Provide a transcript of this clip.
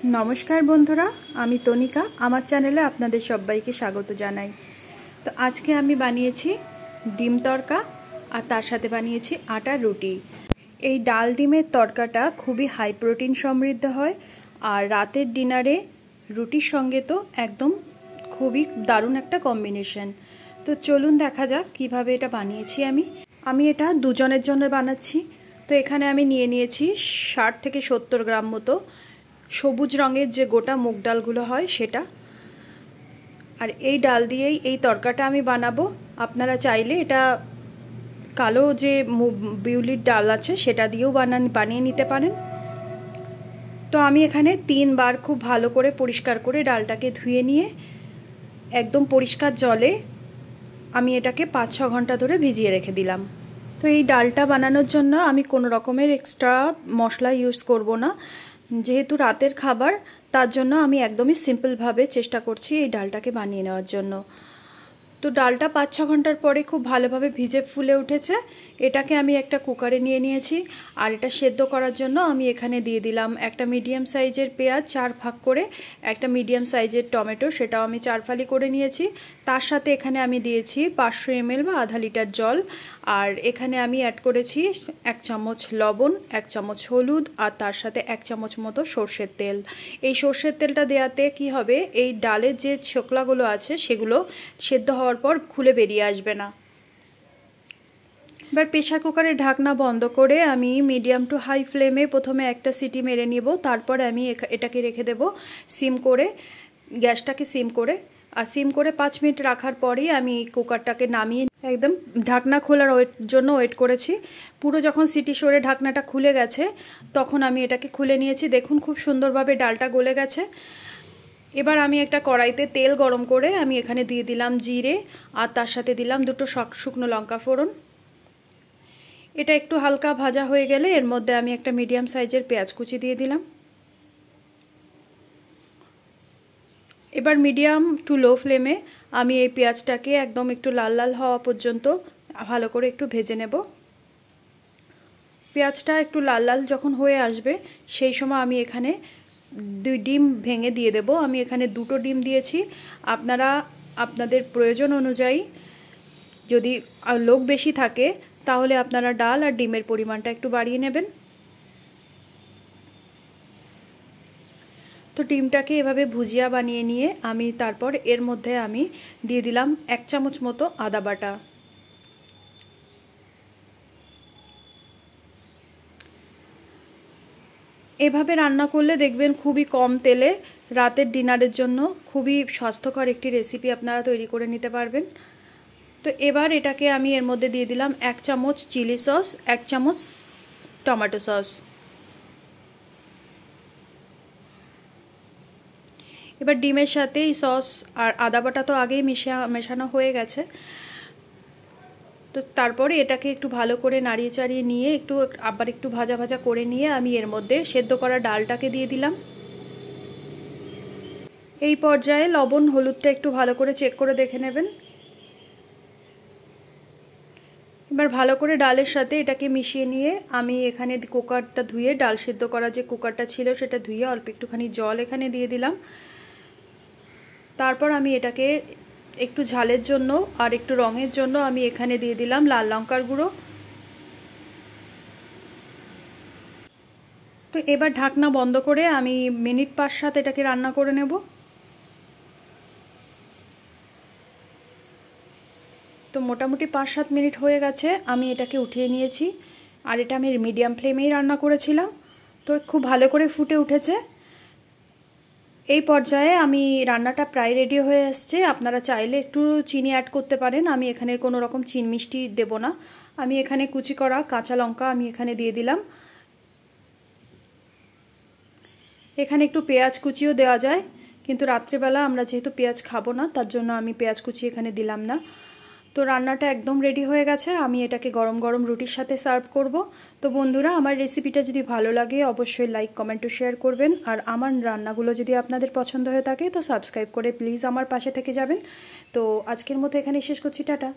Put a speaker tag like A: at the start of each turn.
A: नमस्कार बंधुरा आमी तनिका आमार चैनेले आपनादेर सबाइके स्वागत जानाई। तो आज के आमी बानिয়েছি ডিম तड़का और तार साथे बानिয়েছি आटार रुटी। এই डाल ডিমের तड़काटा खूबই हाई प्रोटीन समृद्ध है और रातेर डिनारे रुटिर संगे तो एकदम खूबই दारुण एक कम्बिनेशन। तो चलुन देखा जाक किभाबे एटा बानिয়েছি आमी एटा दुजনের জন্য বানাচ্ছি। तो এখানে আমি নিয়ে নিয়েছি 60 থেকে 70 গ্রাম মতো সবুজ রঙের যে গোটা মুগ ডালগুলো হয় সেটা। আর এই ডাল দিয়েই এই তরকাটা আমি বানাবো। আপনারা চাইলে এটা কালো যে বিউলির ডাল আছে সেটা দিয়েও বানিয়ে নিতে পারেন। তো আমি এখানে 3 বার খুব ভালো করে পরিষ্কার করে ডালটাকে ধুয়ে নিয়ে একদম পরিষ্কার জলে আমি এটাকে 5-6 ঘন্টা ধরে ভিজিয়ে রেখে দিলাম। তো এই ডালটা বানানোর জন্য আমি কোনো রকমের এক্সট্রা মশলা ইউজ করব না, যেহেতু রাতের খাবার তার জন্য আমি একদমই সিম্পল ভাবে চেষ্টা করছি এই ডালটাকে বানিয়ে নেওয়ার জন্য। তো ডালটা 5-6 ঘন্টার পরে খুব ভালোভাবে ভিজে ফুলে উঠেছে। এটাকে আমি একটা কুকারে নিয়ে নিয়েছি আর এটা সেদ্ধ করার জন্য আমি এখানে দিয়ে দিলাম একটা মিডিয়াম সাইজের পেঁয়াজ 4 ভাগ করে, একটা মিডিয়াম সাইজের টমেটো সেটাও আমি 4 ফালি করে নিয়েছি। তার সাথে এখানে আমি দিয়েছি 500 ml বা আধা লিটার জল, আর এখানে আমি অ্যাড করেছি 1 চামচ লবণ, 1 চামচ হলুদ আর তার সাথে 1 চামচ মতো সরষের তেল। এই সরষের তেলটা দেওয়াতে কি হবে, এই ডালের যে ছোকলাগুলো আছে সেগুলো সেদ্ধ হওয়ার পর খুলে বেরিয়ে আসবে না। এবার প্রেসার কুকারের ঢাকনা বন্ধ করে আমি মিডিয়াম টু হাই ফ্লেমে প্রথমে একটা সিটি মেরে নিব, তারপর আমি এটাকে রেখে দেব সিম করে, গ্যাসটাকে সিম করে। আর সিম করে 5 মিনিট রাখার পরেই আমি কুকারটাকে নামিয়ে একদম ঢাকনা খোলার জন্য ওয়েট করেছি। পুরো যখন সিটি সরে ঢাকনাটা খুলে গেছে তখন আমি এটাকে খুলে নিয়েছি। দেখুন খুব সুন্দরভাবে ডালটা গলে গেছে। এবার আমি একটা কড়াইতে তেল গরম করে আমি এখানে দিয়ে দিলাম জিরে আর তার সাথে দিলাম 2টো শুকনো লঙ্কা ফোড়ন। এটা একটু হালকা ভাজা হয়ে গেলে এর মধ্যে আমি একটা মিডিয়াম সাইজের পেঁয়াজ কুচি দিয়ে দিলাম। এবার মিডিয়াম টু লো ফ্লেমে আমি এই পেঁয়াজটাকে একদম একটু লাল লাল হওয়া পর্যন্ত ভালো করে একটু ভেজে নেব। পেঁয়াজটা একটু লাল লাল যখন হয়ে আসবে সেই সময় আমি এখানে 2 ডিম ভেঙে দিয়ে দেব। আমি এখানে 2টো ডিম দিয়েছি। আপনারা আপনাদের প্রয়োজন অনুযায়ী যদি লোক বেশি থাকে তাহলে আপনারা ডাল আর ডিমের পরিমাণটা একটু বাড়িয়ে নেবেন। তো ডিমটাকে এভাবে ভুজিয়া বানিয়ে নিয়ে আমি তারপর এর মধ্যে আমি দিয়ে দিলাম 1 চামচ মতো আদা বাটা। এভাবে রান্না করলে দেখবেন খুবই কম তেলে রাতের ডিনারের জন্য খুবই স্বাস্থ্যকর একটি রেসিপি আপনারা তৈরি করে নিতে পারবেন। তো এবার এটাকে আমি এর মধ্যে দিয়ে দিলাম 1 চামচ চিলি সস, 1 চামচ টমেটো সস। এবার ডিমের সাথে এই সস আর আদা বাটা তো আগেই মেশানো হয়ে গেছে। তো তারপরে এটাকে একটু ভালো করে নাড়িয়ে চাড়িয়ে নিয়ে আবার একটু ভাজা ভাজা করে নিয়ে আমি এর মধ্যে সেদ্ধ করা ডালটাকে দিয়ে দিলাম। এই পর্যায়ে লবণ হলুদটা একটু ভালো করে চেক করে দেখে নেবেন। এবার ভালো করে ডালের সাথে এটাকে মিশিয়ে নিয়ে আমি এখানে কুকারটা ধুয়ে ডাল সেদ্ধ করা যে কুকারটা ছিল সেটা ধুয়ে অল্প একটুখানি জল এখানে দিয়ে দিলাম। তারপর আমি এটাকে একটু ঝালের জন্য আর একটু রঙের জন্য আমি এখানে দিয়ে দিলাম লাল লঙ্কার গুঁড়ো। তো এবার ঢাকনা বন্ধ করে আমি মিনিট 5-7 এটাকে রান্না করে নেব। তো মোটামুটি 5-7 মিনিট হয়ে গেছে, আমি এটাকে উঠিয়ে নিয়েছি। আর এটা আমি মিডিয়াম ফ্লেমেই রান্না করেছিলাম। তো খুব ভালো করে ফুটে উঠেছে। এই পর্যায়ে আমি রান্নাটা প্রায় রেডি হয়ে আসছে। আপনারা চাইলে একটু চিনি অ্যাড করতে পারেন। আমি এখানে কোনো রকম চিনি মিষ্টি দেব না। আমি এখানে কুচি করা কাঁচা লঙ্কা আমি এখানে দিয়ে দিলাম। এখানে একটু পেঁয়াজ কুচিও দেওয়া যায়, কিন্তু রাত্রেবেলা আমরা যেহেতু পেঁয়াজ খাবো না তার জন্য আমি পেঁয়াজ কুচি এখানে দিলাম না। তো রান্নাটা একদম রেডি হয়ে গেছে। আমি এটাকে গরম গরম রুটির সাথে সার্ভ করব। তো বন্ধুরা আমার রেসিপিটা যদি ভালো লাগে অবশ্যই লাইক কমেন্ট ও শেয়ার করবেন। আর আমার রান্নাগুলো যদি আপনাদের পছন্দ হয়ে থাকে তো সাবস্ক্রাইব করে প্লিজ আমার পাশে থেকে যাবেন। তো আজকের মতো এখানে শেষ করছি, টাটা।